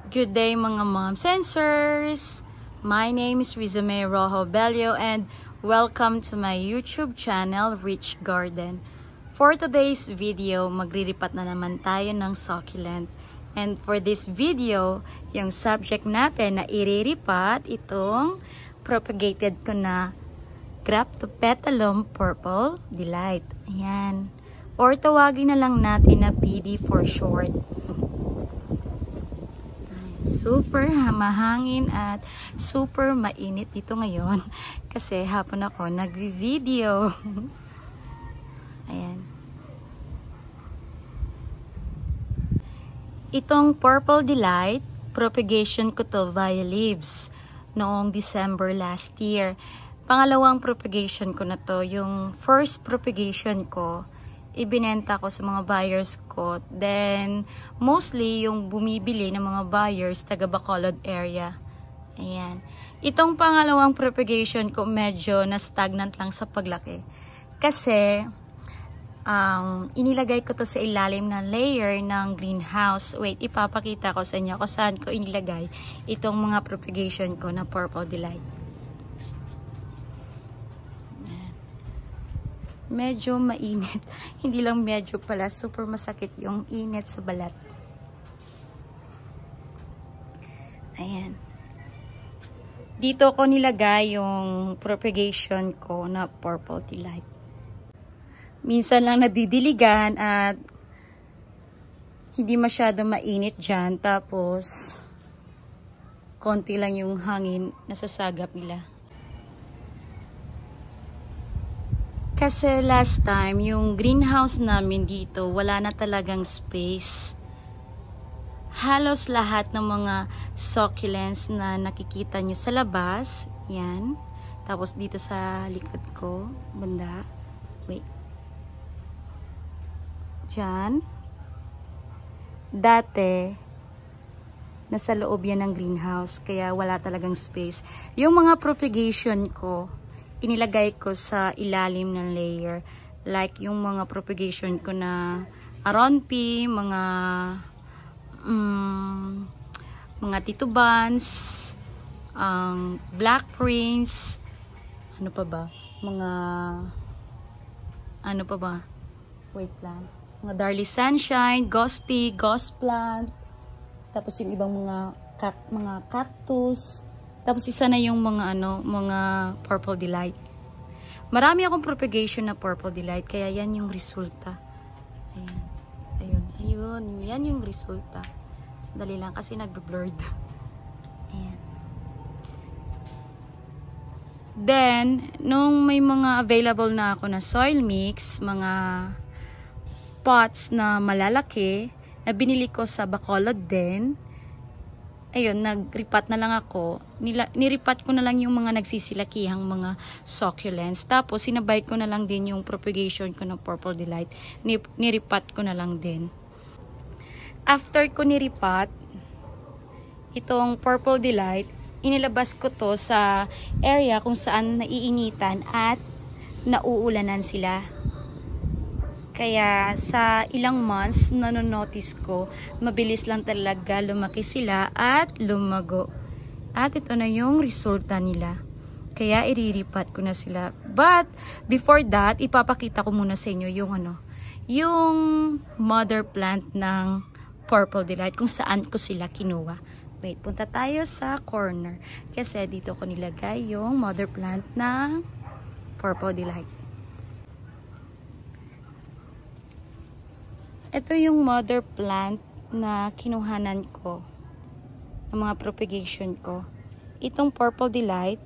Good day mga moms and sirs! My name is Rizame Rojo Bello and welcome to my YouTube channel, Rich Garden. For today's video, magriripat na naman tayo ng succulent. And for this video, yung subject natin na iriripat, itong propagated ko na Graptopetalum Purple Delight. Ayan. Or tawagin na lang natin na PD for short. Super mahangin at super mainit dito ngayon kasi hapon ako nagvi-video. Ayan. Itong Purple Delight, propagation ko to via leaves noong December last year. Pangalawang propagation ko na to. Yung first propagation ko, ibinenta ko sa mga buyers ko. Then, mostly yung bumibili ng mga buyers taga Bacolod area. Ayan. Itong pangalawang propagation ko medyo na-stagnant lang sa paglaki. Kasi, inilagay ko to sa ilalim ng layer ng greenhouse. Wait, ipapakita ko sa inyo kung saan ko inilagay itong mga propagation ko na Purple Delight. Medyo mainit. Hindi lang medyo pala. Super masakit yung init sa balat. Ayan. Dito ko nilagay yung propagation ko na Purple Delight. Minsan lang nadidiligan at hindi masyado mainit dyan. Tapos, konti lang yung hangin na sasagap nila. Kasi last time, yung greenhouse namin dito, wala na talagang space. Halos lahat ng mga succulents na nakikita nyo sa labas, yan. Tapos dito sa likod ko, banda. Wait. Diyan. Dati, nasa loob yan ng greenhouse, kaya wala talagang space. Yung mga propagation ko, inilagay ko sa ilalim ng layer. Like yung mga propagation ko na aronpi, mga titubans, black prince, ano pa ba? Wait lang. Mga Darly Sunshine, Ghosty, Ghost Plant, tapos yung ibang mga cactus. Tapos isa na yung mga Purple Delight. Marami akong propagation na Purple Delight, kaya yan yung resulta. Ayun. Yan yung resulta. Sandali lang kasi nagbe-blurred. Ayan. Then, nung may mga available na ako na soil mix, mga pots na malalaki, na binili ko sa Bacolod din, ayun, nag-ripat na lang ako. Niripat ko na lang yung mga nagsisilakihang mga succulents. Tapos, sinabay ko na lang din yung propagation ko ng Purple Delight. Niripat ko na lang din. After ko niripat, itong Purple Delight, inilabas ko to sa area kung saan naiinitan at nauulanan sila. Kaya sa ilang months, nanonotice ko, mabilis lang talaga lumaki sila at lumago. At ito na yung resulta nila. Kaya iriripat ko na sila. But, before that, ipapakita ko muna sa inyo yung mother plant ng Purple Delight, kung saan ko sila kinuha. Wait, punta tayo sa corner. Kasi dito ko nilagay yung mother plant ng Purple Delight. Ito yung mother plant na kinuhanan ko ng mga propagation ko. Itong Purple Delight,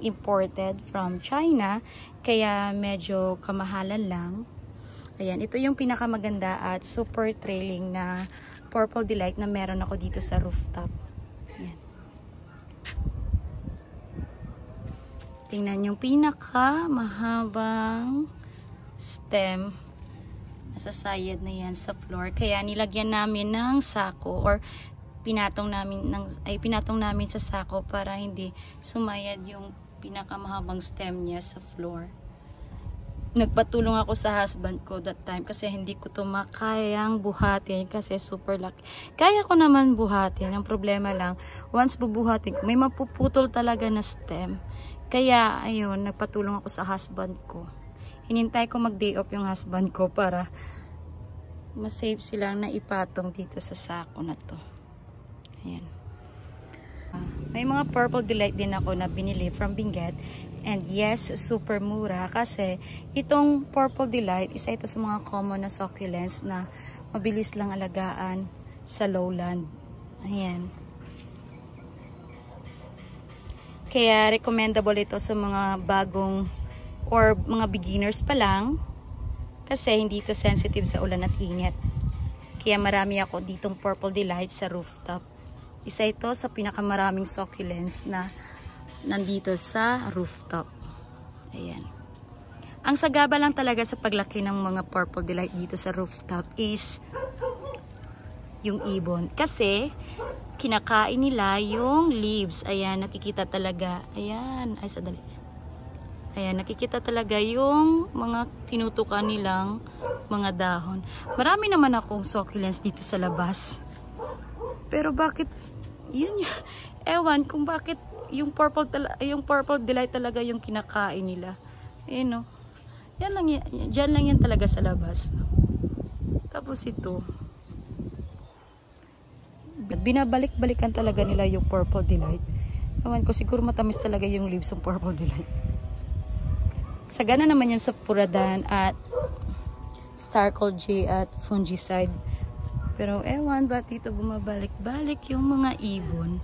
imported from China, kaya medyo kamahalan lang. Ayan, ito yung pinakamaganda at super trailing na Purple Delight na meron ako dito sa rooftop. Ayan. Tingnan yung pinaka mahabang stem. Nasa sayad na yan sa floor. Kaya nilagyan namin ng sako or pinatong namin sa sako para hindi sumayad yung pinakamahabang stem niya sa floor. nagpatulong ako sa husband ko that time kasi hindi ko to makayang buhatin kasi super laki. Kaya ko naman buhatin. Ang problema lang, once bubuhatin ko, may mapuputol talaga na stem. Kaya, ayun, nagpatulong ako sa husband ko. Hinintay ko mag-day off yung husband ko para masave silang na ipatong dito sa sako na to. Ayan. May mga Purple Delight din ako na binili from Benguet. And yes, super mura kasi itong Purple Delight, isa ito sa mga common na succulents na mabilis lang alagaan sa lowland. Ayan. Kaya recommendable ito sa mga bagong or mga beginners pa lang kasi hindi ito sensitive sa ulan at init. Kaya marami ako ditong Purple Delight sa rooftop. Isa ito sa pinakamaraming succulents na nandito sa rooftop. Ayan. Ang sagaba lang talaga sa paglaki ng mga Purple Delight dito sa rooftop is yung ibon. Kasi kinakain nila yung leaves. Ayan, nakikita talaga. Ayan, ay sadali. Ayan, nakikita talaga yung mga tinutukan nilang mga dahon. Marami naman akong succulents dito sa labas. Pero bakit yun, ewan kung bakit yung purple delight talaga yung kinakain nila. Ayun, no? Yan lang yan, dyan lang yan talaga sa labas. Tapos ito, binabalik-balikan talaga nila yung purple delight. Ewan ko, siguro matamis talaga yung leaves ng purple delight. Sagana naman yan sa Furadan at Starcol J at Fungicide. Pero ewan, ba't dito bumabalik-balik yung mga ibon?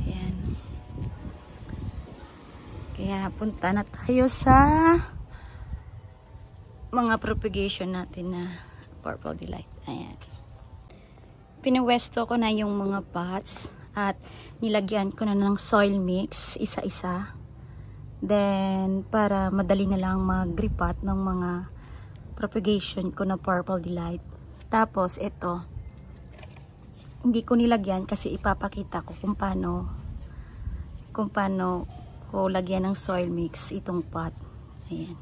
Ayan. Kaya punta na tayo sa mga propagation natin na Purple Delight. Ayan. Pinawesto ko na yung mga pots at nilagyan ko na ng soil mix isa-isa. Then, para madali na lang mag-repot ng mga propagation ko na Purple Delight. Tapos, ito, hindi ko nilagyan kasi ipapakita ko kung paano ko lagyan ng soil mix itong pot. Ayan.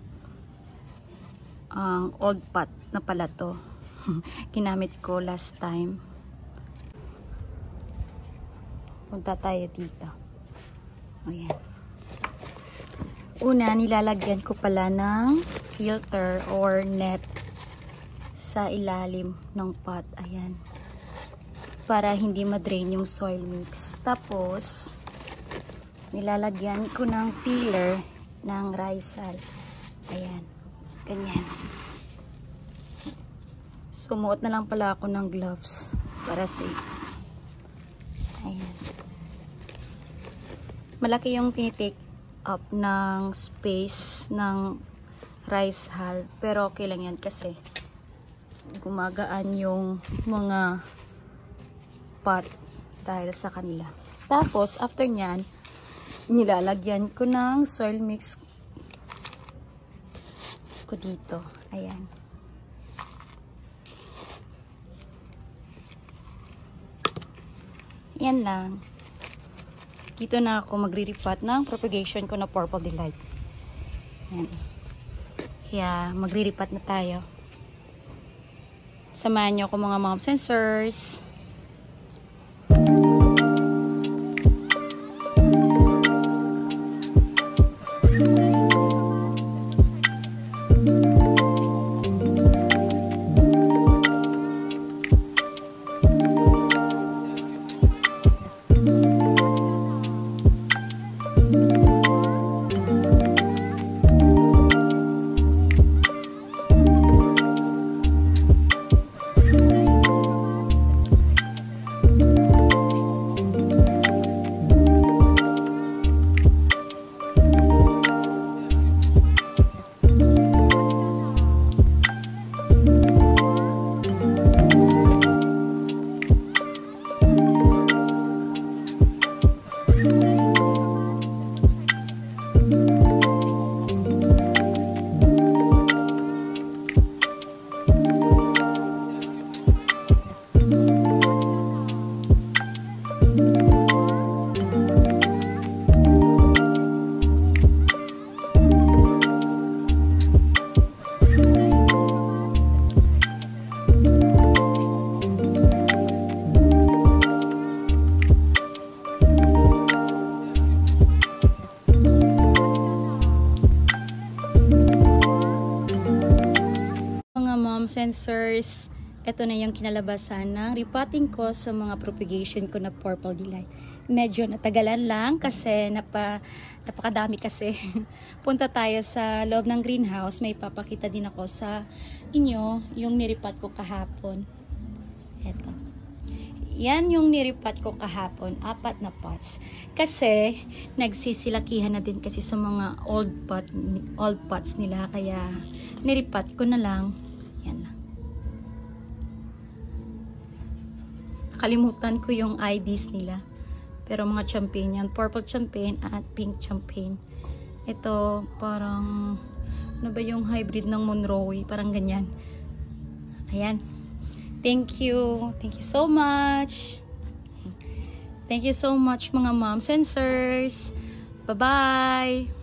Ang old pot na pala to. Ginamit ko last time. Punta tayo dito. Ayan. Una, nilalagyan ko pala ng filter or net sa ilalim ng pot. Ayan. Para hindi madrain yung soil mix. Tapos, nilalagyan ko ng filler ng Rysal. Ayan. Ganyan. Sumuot na lang pala ako ng gloves para safe. Ayan. Malaki yung tinitake up ng space ng Rysal. Pero okay lang yan kasi gumagaan yung mga pot dahil sa kanila. Tapos, after nyan, nilalagyan ko ng soil mix ko dito. Ayan. Yan lang. Dito na ako magre-repot ng propagation ko na Purple Delight. Ayan. Kaya, magre-repot na tayo. Samahan nyo ako mga moms and sirs. sensors. Ito na yung kinalabasan ng repotting ko sa mga propagation ko na purple delight. Medyo natagalan lang kasi napakadami kasi. Punta tayo sa loob ng greenhouse. May papakita din ako sa inyo yung nirepot ko kahapon. Eto. Yan yung niripat ko kahapon, 4 na pots. Kasi nagsisilakihan na din kasi sa mga old pots nila, kaya niripat ko na lang. Yan na. Kalimutan ko yung IDs nila. Pero mga champagne yan, purple champagne at pink champagne. Ito parang ano ba yung hybrid ng Monroe, parang ganyan. Ayan. Thank you so much. Thank you so much mga mom sensors. Bye bye.